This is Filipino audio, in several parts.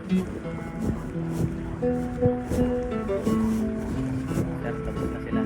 Sir, tapos na sila.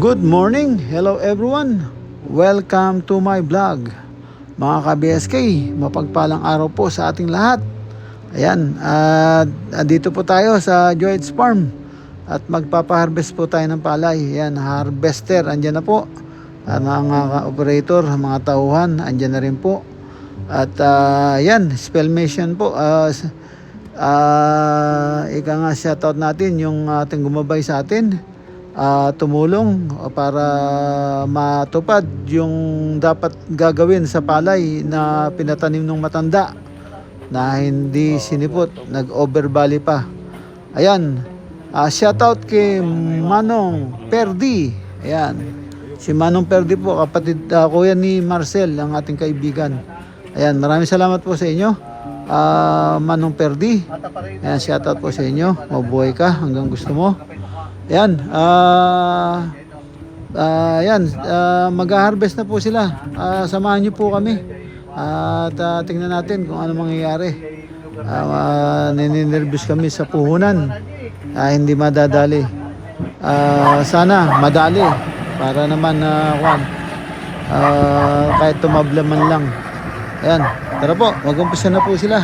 Good morning! Hello everyone! Welcome to my vlog. Mga ka-BSK, mapagpalang araw po sa ating lahat. Ayan, dito po tayo sa Joyd's Farm at magpapaharvest po tayo ng palay. Ayan, harvester, andyan na po. Mga operator, mga tauhan, andyan na rin po. At ayan, spellmation po. Ika nga shoutout natin yung ating gumabay sa atin. Tumulong para matupad yung dapat gagawin sa palay na pinatanim ng matanda na hindi sinipot, nag-overvalley pa. Ayan, shoutout kay Manong Perdi. Ayan, si Manong Perdi po, kapatid kuya ni Marcel, ang ating kaibigan. Ayan, maraming salamat po sa inyo, Manong Perdi. Ayan, shoutout po sa inyo, mabuhay ka hanggang gusto mo. Ayan, mag-harvest na po sila. Samahan niyo po kami. At tingnan natin kung ano mangyayari. Ninervous kami sa puhunan. Hindi madadali. Sana madali para naman kahit tumablaman lang. Ayan, tara po, mag-umpisa na po sila.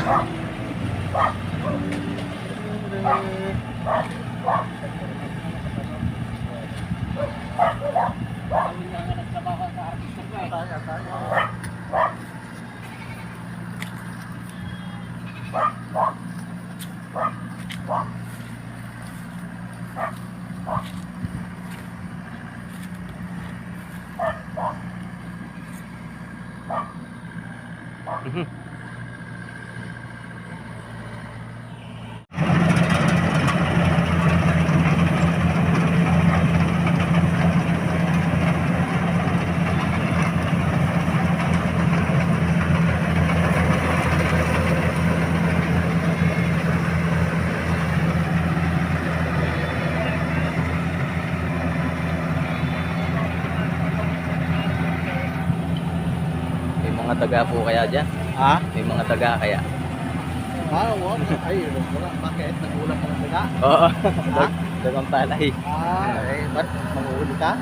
Mga taga po kaya dyan? Ha? May mga taga kaya? Wala. Ay, wala. Bakit? Nagulang ka ng taga? Oo. Ha? Dagang palay. Ba't manguhuli ka?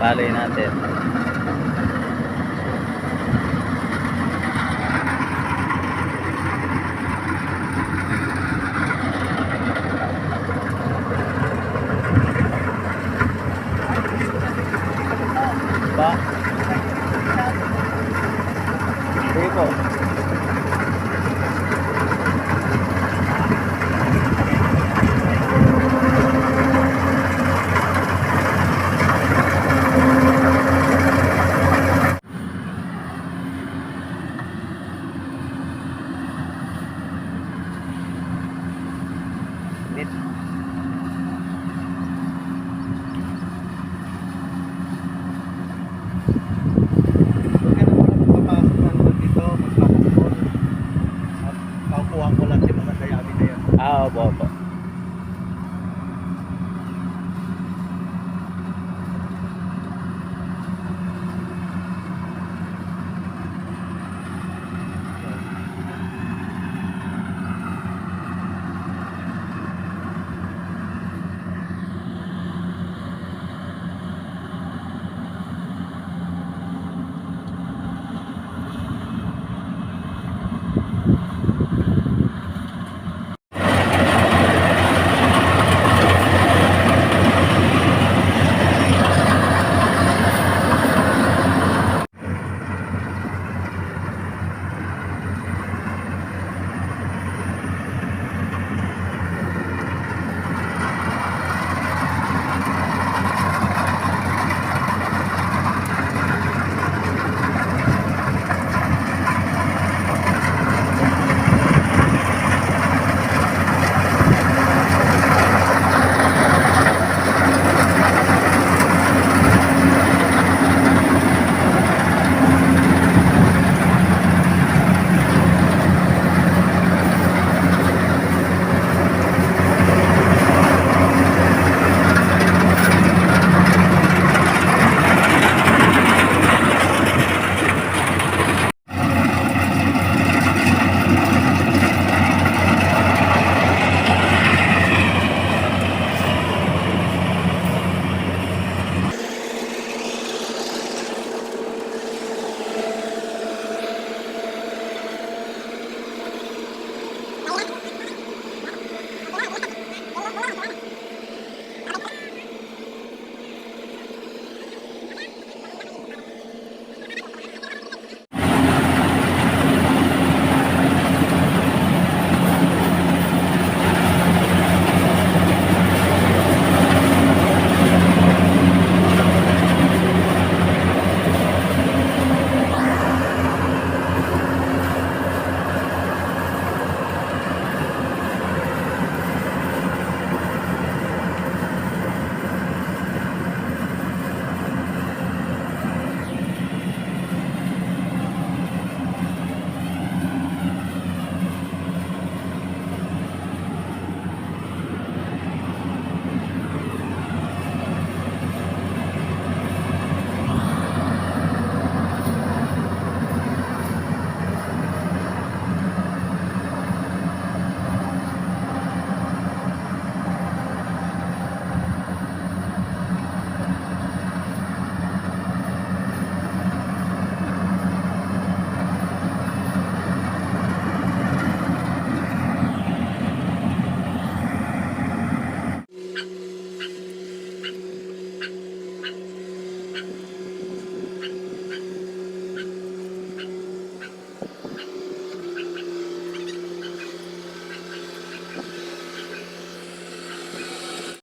palay natin. init. Huwag ka na pala magpapasok ng dito, magpapakot. At kaukuhan ko lang yung mga dayami na yan. Opo, opo.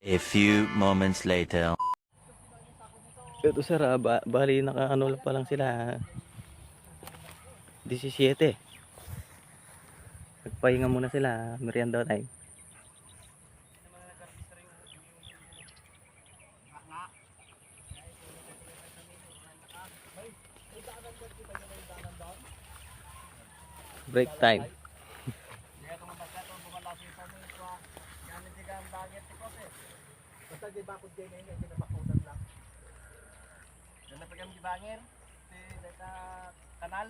A few moments later. Ito sir, bali naka-ano pa lang sila. 17. Nagpahinga muna sila, merienda time. Break time. Basta di bakod kayo na yun, pinapakutan lang. Nalapagam di bangir, si data kanal.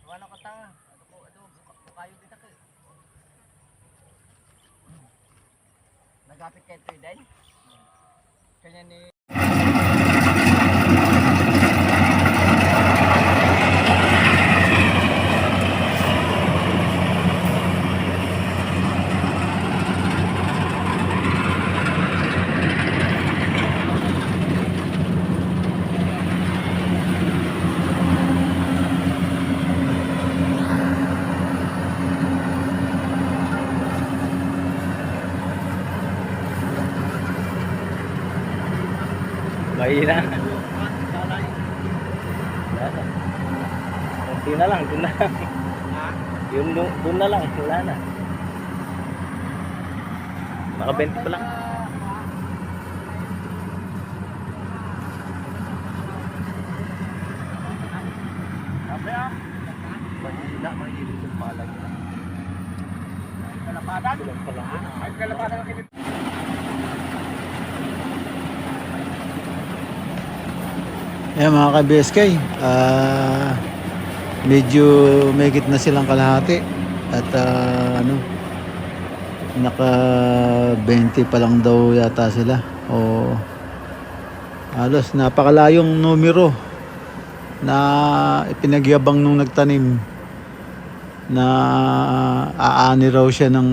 Wala ko ta. Kayo dito ka. Nagapit kayo din. Kanya ni Mahina. Konti na lang, ito na lang. Yung doon na lang, wala na. Naka 20 pa lang. Sabi ah. Mahina, mahina yung palay. Kalapadan? Ay, kalapadan ang kinit. Ayan mga ka-BSK, medyo mahigit na silang kalahati at naka 20 pa lang daw yata sila o halos napakalayong numero na ipinagyabang nung nagtanim na aani raw siya ng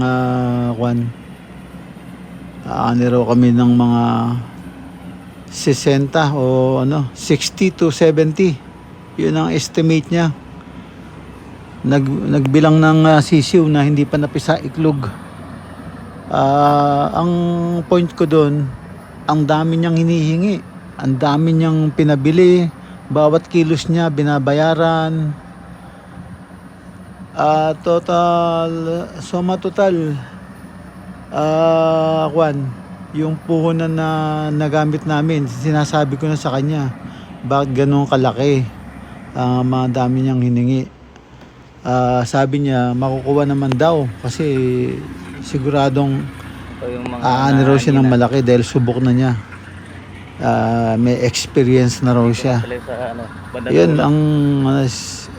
aani raw kami ng mga 60 o 60 to 70. Yun ang estimate niya. Nagbilang ng sisiw na hindi pa napisa iklog. Ang point ko doon, ang dami niyang hinihingi. Ang dami niyang pinabili. Bawat kilos niya binabayaran. Suma total yung puhunan na nagamit namin, sinasabi ko na sa kanya bakit ganun kalaki. Madami niyang hiningi. Sabi niya makukuha naman daw kasi siguradong So, yung mga aani raw siya ng malaki dahil subok na niya. May experience na raw siya. pala sa banda Yun dulo. ang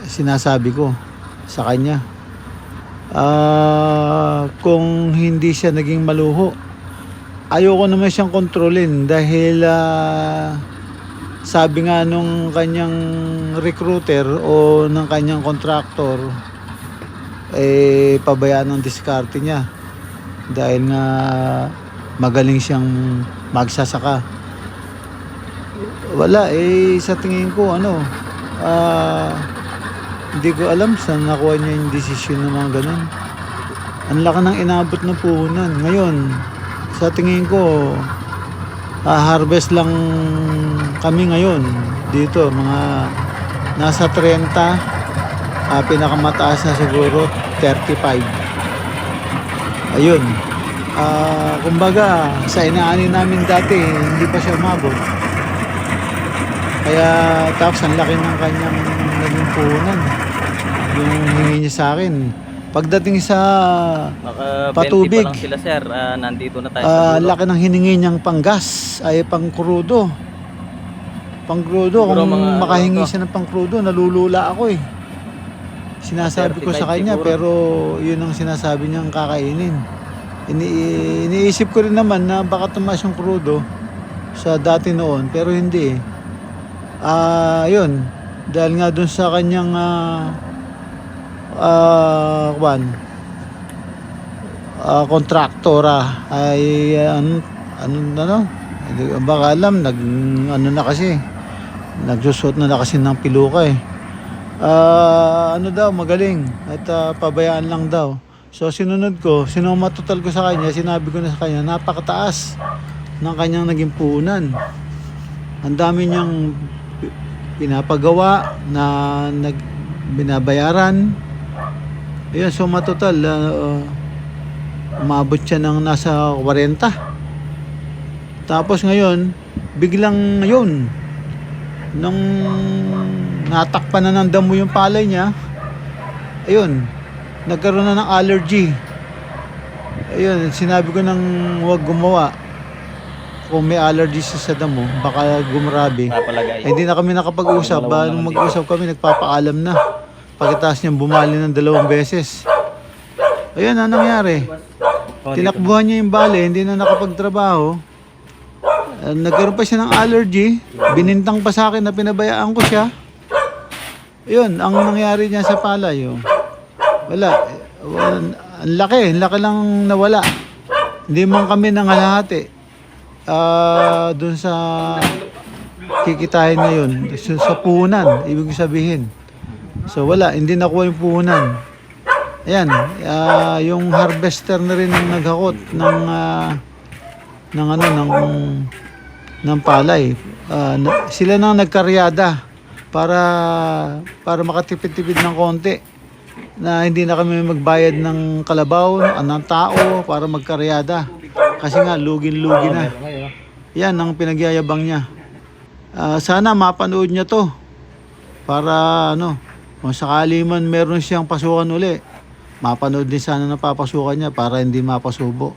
sinasabi ko sa kanya. Kung hindi siya naging maluho, ayoko naman siyang kontrolin dahil sabi nga nung kanyang recruiter o ng kanyang contractor, pabayaan ng diskarte niya dahil nga magaling siyang magsasaka. Wala, sa tingin ko hindi ko alam saan nakuha niya yung desisyon ng mga ganun. Ang laki ng inabot na puhunan. Ngayon, sa tingin ko, harvest lang kami ngayon dito. Mga nasa 30, pinakamataas na siguro 35. Ayun. Kumbaga, sa inaani namin dati, hindi pa siya umabot. Kaya tapos ang laki ng kanyang naging puhunan. Yung hingi niya sa akin. Pagdating sa Naka 20 patubig, pa lang sila sir. Nandito na tayo sa dulo. laki ng hiningi niyang panggas ay pangkrudo. Pangkrudo, Siguro kung mga makahingi to. siya ng pangkrudo, nalulula ako eh. Sinasabi ko sa 35 kanya siguro. pero yun ang sinasabi niyang kakainin. Iniisip ko rin naman na baka tumaas yung krudo sa dati noon pero hindi eh. Yun, dahil nga dun sa kanyang kontraktora ay hindi ko baka alam na kasi nagsusot na kasi ng piluka eh. Daw magaling at pabayaan lang daw. So sinunod ko, sinomatotal ko sa kanya, sinabi ko na sa kanya napakataas ng kanyang naging puhunan. Ang dami niyang pinapagawa na binabayaran. Ayun, so matotal umabot siya ng nasa 40. Tapos ngayon, biglang yun, nung natakpan na ng damo yung palay niya, ayun, nagkaroon na ng allergy. Ayun, sinabi ko nang huwag gumawa. Kung may allergy sa damo, baka gumrabe. Napalagay. Hindi na kami nakapag-usap. Nung mag-usap kami, nagpapaalam na. Pagkatapos niyang bumali ng 2 beses. Ayun, ano nangyari? Tinakbuhan niya yung bale, hindi na nakapagtrabaho. Nagkaroon pa siya ng allergy. Binintang pa sa akin na pinabayaan ko siya. Ayun, ang nangyari niya sa palay. Wala. Ang laki lang nawala. Hindi man kami nangalahati. Doon sa kikitain na yun, sa puhunan, ibig sabihin. So wala, hindi nakuha yung puhunan. Ayan, yung harvester na rin ang naghakot ng palay. Sila nang nagkaryada para makatipid-tipid ng konti. na hindi na kami magbayad ng kalabaw, ng tao para magkaryada. Kasi nga, lugin-lugi na. Yan ang pinagyayabang niya. Sana mapanood niya to. Para ano, kung sakali man meron siyang pasukan uli, mapanood din sana na papasukan niya para hindi mapasubo.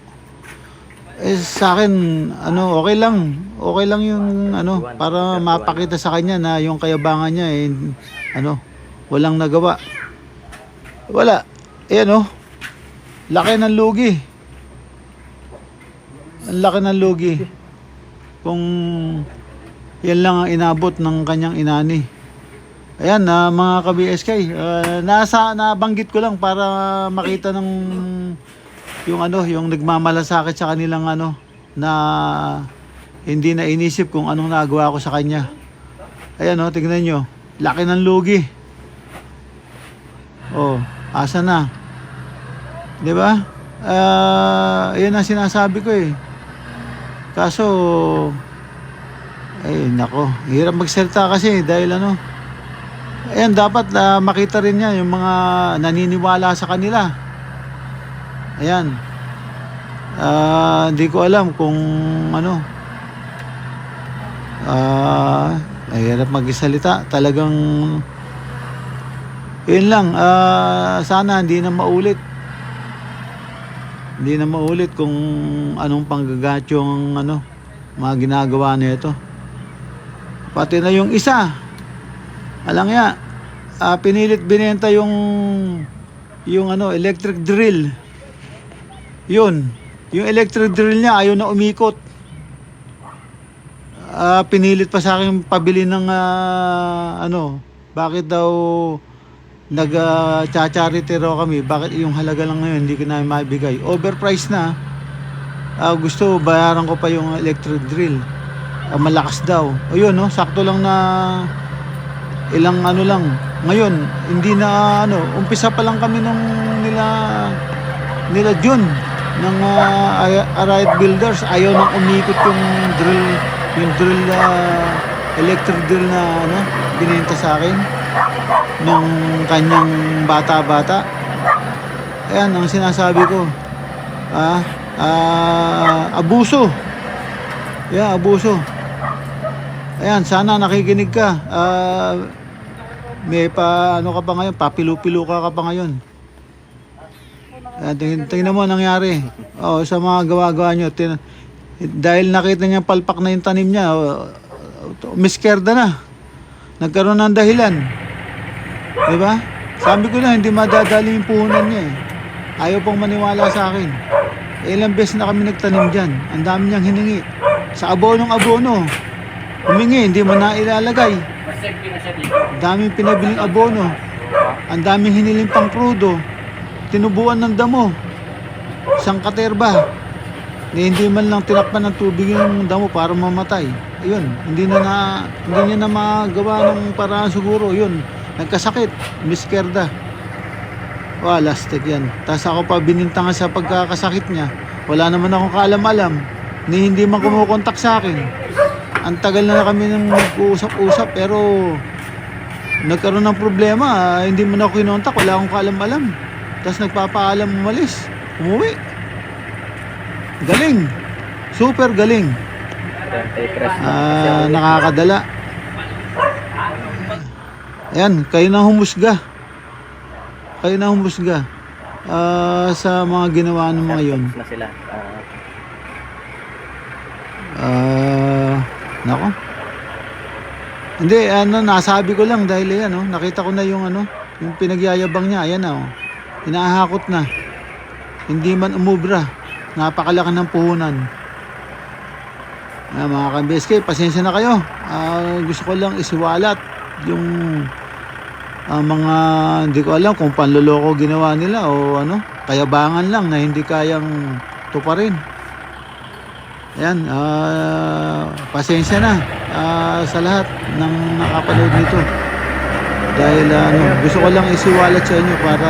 Sa akin, ano, okay lang. Okay lang yung ano, para mapakita sa kanya na yung kayabangan niya walang nagawa. Wala. Ayan, laki ng lugi. Ang laki ng lugi. Kung yan lang ang inabot ng kanyang inani. Ayan, mga ka-BSK, nabanggit ko lang para makita ng yung nagmamalasakit sa kanilang na hindi na inisip kung anong nagawa ko sa kanya. Ayan, tingnan nyo, laki ng lugi. Asa na? 'Di ba? Yan ang sinasabi ko eh. Kaso nako, hirap magsalita kasi dahil ayan, dapat makita rin niya yung mga naniniwala sa kanila. Ayan. Hindi ko alam kung hirap magsalita. Talagang yun lang, sana hindi na maulit. Hindi na maulit kung anong panggagatyo ang mga ginagawa nito. Pati na yung isa, alang ya, pinilit binenta yung electric drill. Yun, yung electric drill niya ayaw na umikot. Pinilit pa sa akin pabili ng bakit daw nag-charity raw kami, bakit yung halaga lang ngayon hindi ko na maibigay, overpriced na. Gusto bayaran ko pa yung electric drill. Malakas daw. O yun, sakto lang na ilang lang. Ngayon, hindi na umpisa pa lang kami nung nila June ng Arayat Builders. Ayaw nang umikot yung drill electric drill na binenta sa akin nung kanyang bata-bata. Ayan ang sinasabi ko. Abuso. Yeah, abuso. Ayan, sana nakikinig ka. May ka pa ngayon, papilu-pilu ka pa ngayon. Tingnan mo nangyari. Sa mga gawa-gawa nyo. Dahil nakita niya palpak na yung tanim niya, miskerda na. Nagkaroon ng dahilan. Diba? Sabi ko na, hindi madadali yung puhunan niya eh. Ayaw pong maniwala sa akin. Ilang beses na kami nagtanim dyan. Ang dami niyang hiningi. Sa abono, humingi, hindi mo na ilalagay. Ang daming pinabiling abono. Ang daming hiniling pang krudo. Tinubuan ng damo. Isang katerba. Hindi man lang tinakpan ng tubig yung damo para mamatay. Ayun, hindi niya na magawa ng paraan siguro. Yun, nagkasakit, miskerda. Lastik yan. Tapos ako pa binintangan sa pagkakasakit niya. Wala naman akong kaalam-alam. Hindi man kumukontak sa akin. Ang tagal na kami nang nag-uusap-usap pero nagkaroon ng problema. Hindi mo na ako kinontak. Wala akong kaalam-alam. Tapos nagpapaalam umalis. Umuwi. Galing. Super galing. Nakakadala. Ayan, kayo na humusga. Kayo na humusga sa mga ginawa ng mga yon. Na sila. Nako. Hindi, nasabi ko lang dahil nakita ko na yung yung pinagyayabang niya. Ayan na, hinahakot na. Hindi man umubra. Napakalaki ng puhunan. Mga ka-BSK, pasensya na kayo. Gusto ko lang isiwalat yung mga hindi ko alam kung panloloko ginawa nila o kayabangan lang na hindi kayang tuparin. Ayan, pasensya na sa lahat ng nakapanood nito. Dahil gusto ko lang isiwalat sa inyo para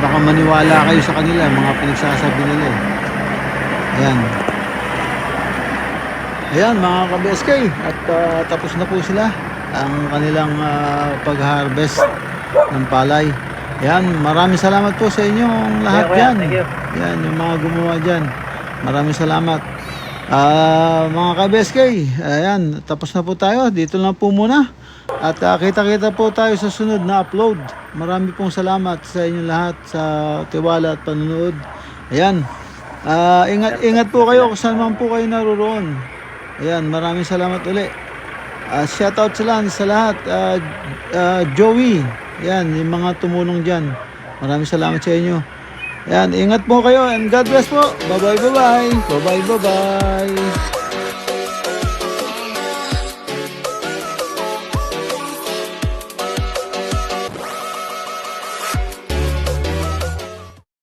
baka maniwala kayo sa kanila, mga pinagsasabi nila eh. Ayan. Ayan mga ka-BSK, at tapos na po sila ang kanilang pag-harvest ng palay. Yan, maraming salamat po sa inyong lahat Kuya, dyan. thank you. Yan, yung mga gumawa dyan. Maraming salamat. Mga ka-BSK, ayan, tapos na po tayo. Dito lang po muna. At kita-kita po tayo sa sunod na upload. Marami pong salamat sa inyong lahat sa tiwala at panunood. Ayan. Ingat po kayo kung saan man po kayo naroon. Ayan, maraming salamat uli. Shoutout sa lahat. Joey. Yan, yung mga tumulong dyan. Maraming salamat sa inyo. Yan, ingat po kayo and God bless po. Bye-bye, bye-bye. Bye-bye, bye-bye.